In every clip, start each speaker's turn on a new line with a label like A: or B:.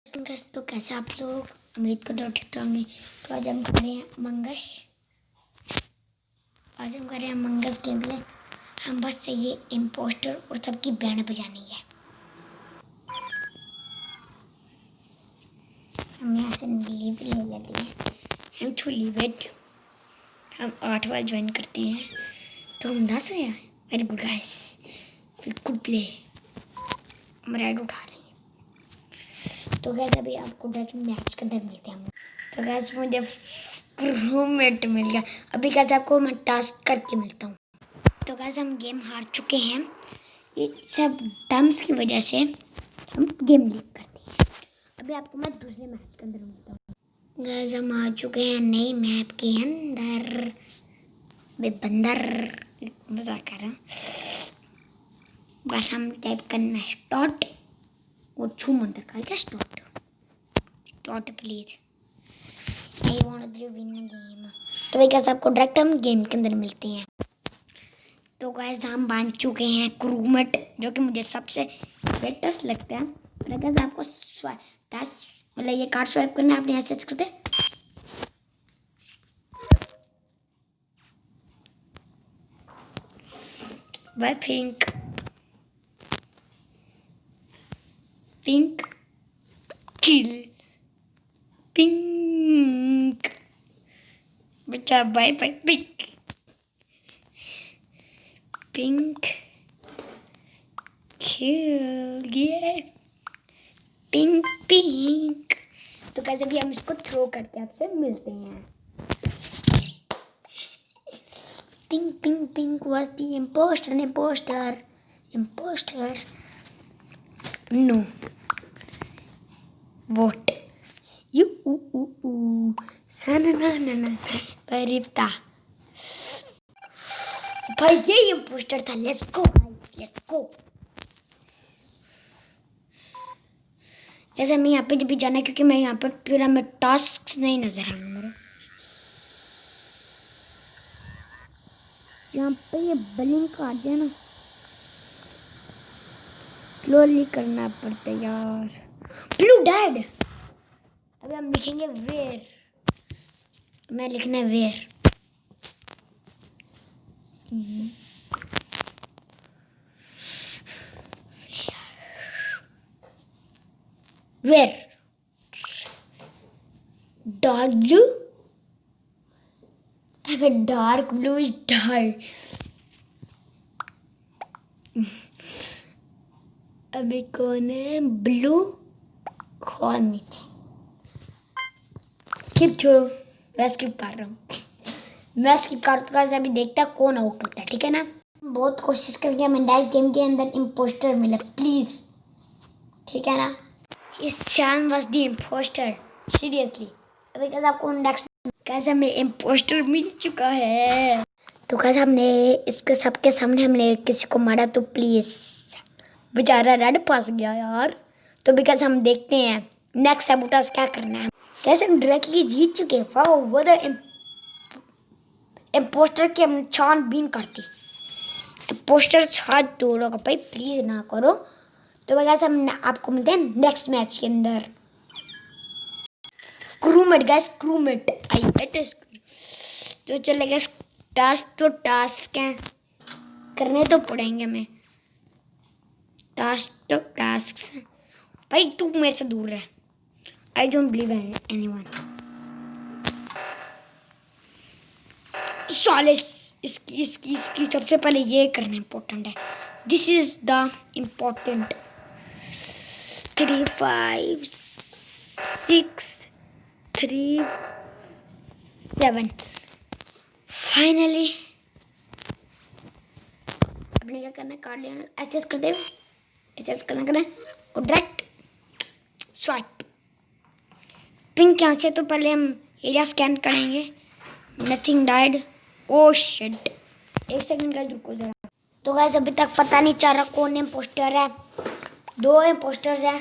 A: तो कैसे आप लोग उम्मीद को ठीक होंगे। तो आज हम कर रहे हैं मंगस गेम प्ले। हम बस चाहिए इम्पोस्टर और सबकी बैंड बजानी है। हम यहाँ से लीव ले लेते हैं। हम टू लीव इट। हम 8 बार ज्वाइन करते हैं तो हम 10 हो। Very good guys, we good play. हम रेड उठा लेंगे। तो गैस अभी आपको डायरेक्ट मैच के अंदर मिलते हैं। तो गैस मुझे क्रूमेट मिल गया। अभी गैस आपको मैं टास्क करके मिलता हूँ। तो गैस हम गेम हार चुके हैं। ये सब डम्स की वजह से हम गेम लीव करते हैं। अभी आपको मैं दूसरे मैच के अंदर मिलता हूँ। गैस हम आ चुके हैं नई मैप के अंदर। बंदर मजाक कर रहा हूँ। बस हम टाइप करना स्टार्ट और छू मंतर का start please. I want to win game. तो भाई गाइस आपको डायरेक्ट हम गेम के अंदर मिलते हैं। तो गाइस हम बांध चुके हैं क्रूमेट, जो कि मुझे सबसे बेस्ट लगता है। और गाइस आपको टास्क मतलब ये कार्ड स्वाइप करना है, अपने ऐसे करते बाय पिंक किल पिंक बेटा बाय बाय पिंक किल ये पिंक। तो कैसे भी हम इसको थ्रो करके आपसे मिलते हैं। Pink was the imposter no what you sana परिता भाई ये इम्पोस्टर था। Let's go. जैसे मैं यहाँ पे जब भी जाना, क्योंकि मैं यहाँ पे पूरा में टास्क नहीं नजर आएंगे मेरे। यहाँ पे ये बलिंग काट दिया ना, स्लोली करना पड़ता है यार। Blue dead. अभी हम लिखेंगे वेयर। मैं लिखना है where. Where dark blue. Dark blue is dark. अभी कौन है ब्लू कौन नीचे स्किप टू। मैं स्किप कर रहा हूँ। मैं स्किप करता हूँ। अभी देखता कौन आउट होता है, ठीक है ना। बहुत कोशिश करके हमें डाइस गेम के अंदर इम्पोस्टर मिला प्लीज, ठीक है ना। इस चांद वाज द इम्पोस्टर सीरियसली। अभी कैसे आपको नेक्स्ट कैसे हमें इम्पोस्टर मिल चुका है। तो कैसे हमने इसके सबके सामने हमने किसी को मारा, तो प्लीज बेचारा रेड पास गया यार। तो बिकॉज हम देखते हैं नेक्स्ट सबूटास क्या करना है। कैसे हम डायरेक्टली जीत चुके हैं। वाओ वो द इम्पोस्टर की हम छानबीन करती। इम्पोस्टर हाथ तोड़ोगा भाई, प्लीज ना करो। तो वैसे हम आपको मिलते हैं नेक्स्ट मैच के अंदर। क्रूमेट गाइस, क्रूमेट आई बेट। तो चलेगा टास्क हैं करने तो पड़ेंगे हमें। टास्क भाई तू मेरे से दूर रह। I don't believe anyone. साले इसकी सबसे पहले ये करना इम्पोर्टेंट है। This is the important. 3 5 6 3 7 finally. अपने क्या करना है, कार्ड लेना, एचएस कर दे। एचएस करना और डायरेक्ट स्वाइप पिंक। यहाँ से तो पहले हम एरिया स्कैन करेंगे। Nothing died. Oh shit, 1 second का रुको जरा। तो गाइस अभी तक पता नहीं चल रहा कौन इम्पोस्टर है। 2 इम्पोस्टर्स हैं।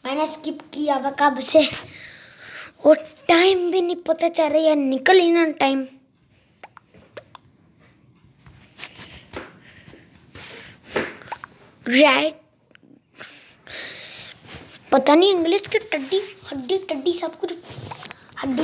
A: मैंने स्किप किया हुआ कब से, और टाइम भी नहीं पता चल रहा है। निकल ही ना टाइम। राइट पता नहीं इंग्लिश की टड्डी हड्डी टड्डी सब कुछ हड्डी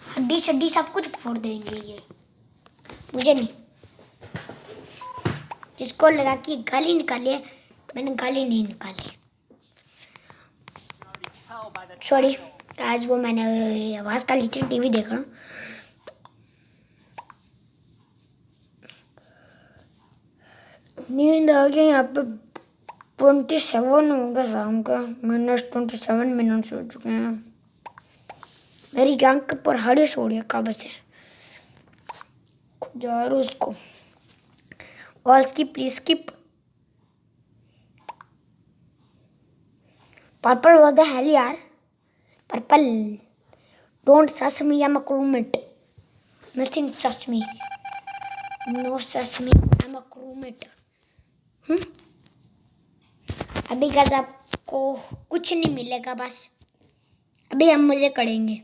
A: हड्डी शड्डी सब कुछ फोड़ देंगे ये, मुझे नहीं। जिसको लगा कि गाली निकाली है, मैंने गाली नहीं निकाली, सॉरी। आज वो मैंने आवाज़ का लिटिल टीवी देख रहा हूँ। नींद आ गई। यहाँ पे 27 होगा शाम का, -27 हो चुके हैं। मेरी आंख पर हड़ी सो रही है कब से, जा रहा उसको। All skip please skip. Purple what the hell यार, purple don't sus me, I am a crewmate, nothing sus me, no sus me, I am a crewmate. अभी गाइस आपको कुछ नहीं मिलेगा, बस अभी हम मजे करेंगे।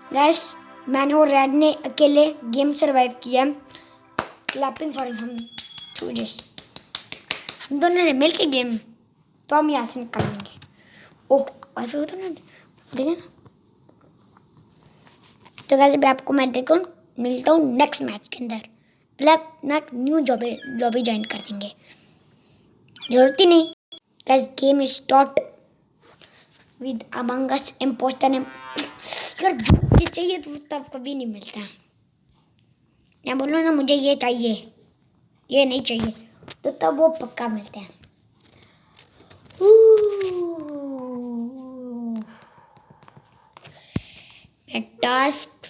A: गाइस मैंने और रेड ने अकेले गेम सरवाइव किया, क्लैपिंग फॉर हम थ्रू दिस। हम दोनों ने मिलके गेम, तो हम यहाँ से निकल लेंगे। ओह वाईफाई हो तो ना देखें ना। तो गाइस अभी आपको मैं देखो मिलता हूँ नेक्स्ट मैच के अंदर, मतलब ना न्यू जॉबी ज्वाइन कर देंगे, जरूरत ही नहीं। Guys game is start with among us impostor ने। यार जो चाहिए तो तब कभी नहीं मिलता। मैं बोलूँ ना मुझे ये चाहिए, ये नहीं चाहिए, तो तब वो पक्का मिलते हैं। Task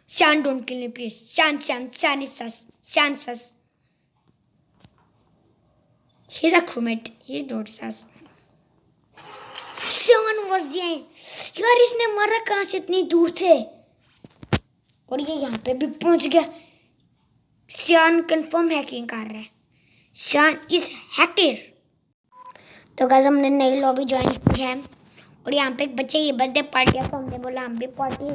A: Shaan don't kill me please, Shaan is sus, Shaan sus, he is a crewmate, he is not sus. Shaan was there. यार इसने मारा कहाँ से इतनी दूर से, और ये यहाँ पे भी पहुंच गया। शान कंफर्म हैकिंग कर रहा है, शान इज हैकर। तो गाइस हमने नई लॉबी ज्वाइन की है, और यहाँ पे एक बच्चे की बर्थडे पार्टी है, तो हमने बोला हम भी पार्टी,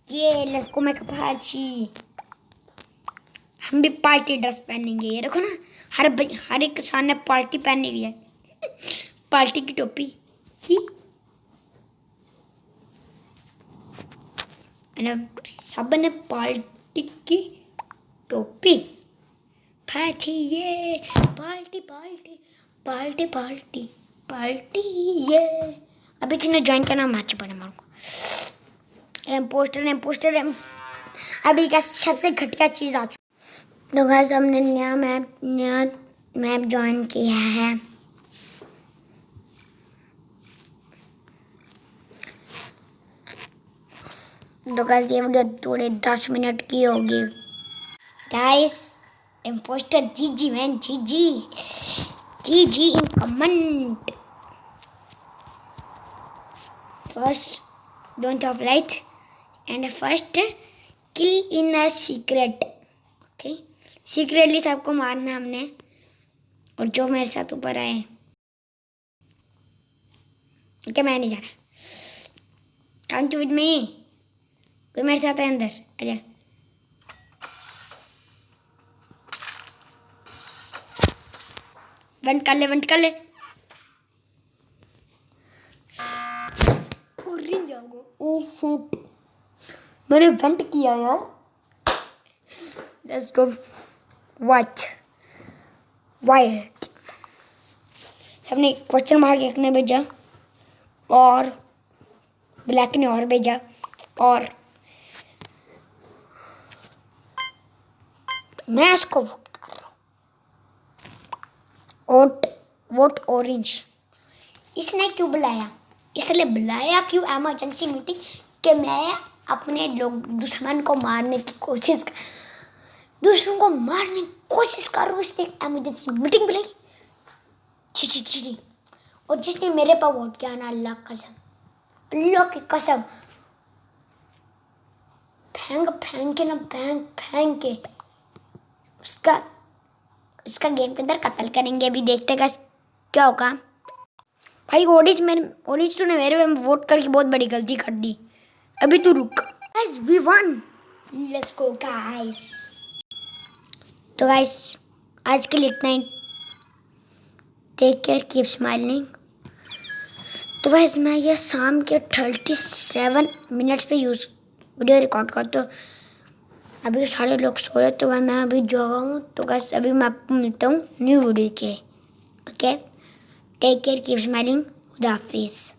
A: ये लेट्स गो मेक पार्टी। हम भी पार्टी ड्रेस पहनेंगे। ये देखो ना, हर एक किसान ने पार्टी पहनी हुई है, पार्टी की टोपी ही। सब ने पार्टी की टोपी, पार्टी ये party party party party party ये। अभी किसने ज्वाइन करना, मैच पड़े मारो। पोस्टर अभी का सबसे घटिया चीज़ आ चुकी। तो गाइस हमने नया मैप ज्वाइन किया है। तो गाइस ये वीडियो थोड़े 10 मिनट की होगी। गाइस इम्पोस्टर जीजी मैन, जीजी in comment. First don't top right and first kill in a secret, okay? Secretly सबको मारना हमने, और जो मेरे साथ ऊपर आए, ओके मैं नहीं जा रहा। काउंट विद मी, कोई मेरे साथ है अंदर, आजा। वंट कर ले मैंने वेंट किया यार। Let's go watch white. सबने क्वेश्चन मार्क एक ने भेजा, और ब्लैक ने और भेजा, और मैं इसको वोट कर रहा हूँ। Vote orange. इसने क्यों बुलाया, इसलिए बुलाया क्यों एमरजेंसी मीटिंग, कि मैं अपने लोग दुश्मन को मारने की कोशिश कर रहा हूँ, इसने एमरजेंसी मीटिंग बुलाई। छी। और जिसने मेरे पर वोट किया ना, अल्लाह की कसम, फेंक के उसका गेम के अंदर कत्ल करेंगे। अभी देखते हैं क्या होगा। भाई ओरिज तूने मेरे में वोट करके बहुत बड़ी गलती कर दी, अभी तू रुक। Guys we won, let's go guys. तो गाइस आज के लिए इतना ही। टेक केयर, कीप स्माइलिंग, तो वैसे मैं ये शाम के 37 मिनट्स पे वीडियो रिकॉर्ड करता हूँ। अभी सारे लोग सो रहे तो मैं अभी जगा हूँ। तो गाइस अभी मैं आपको मिलता हूँ न्यू वीडियो के। Okay, take care, keep smiling, खुदा हाफिज़।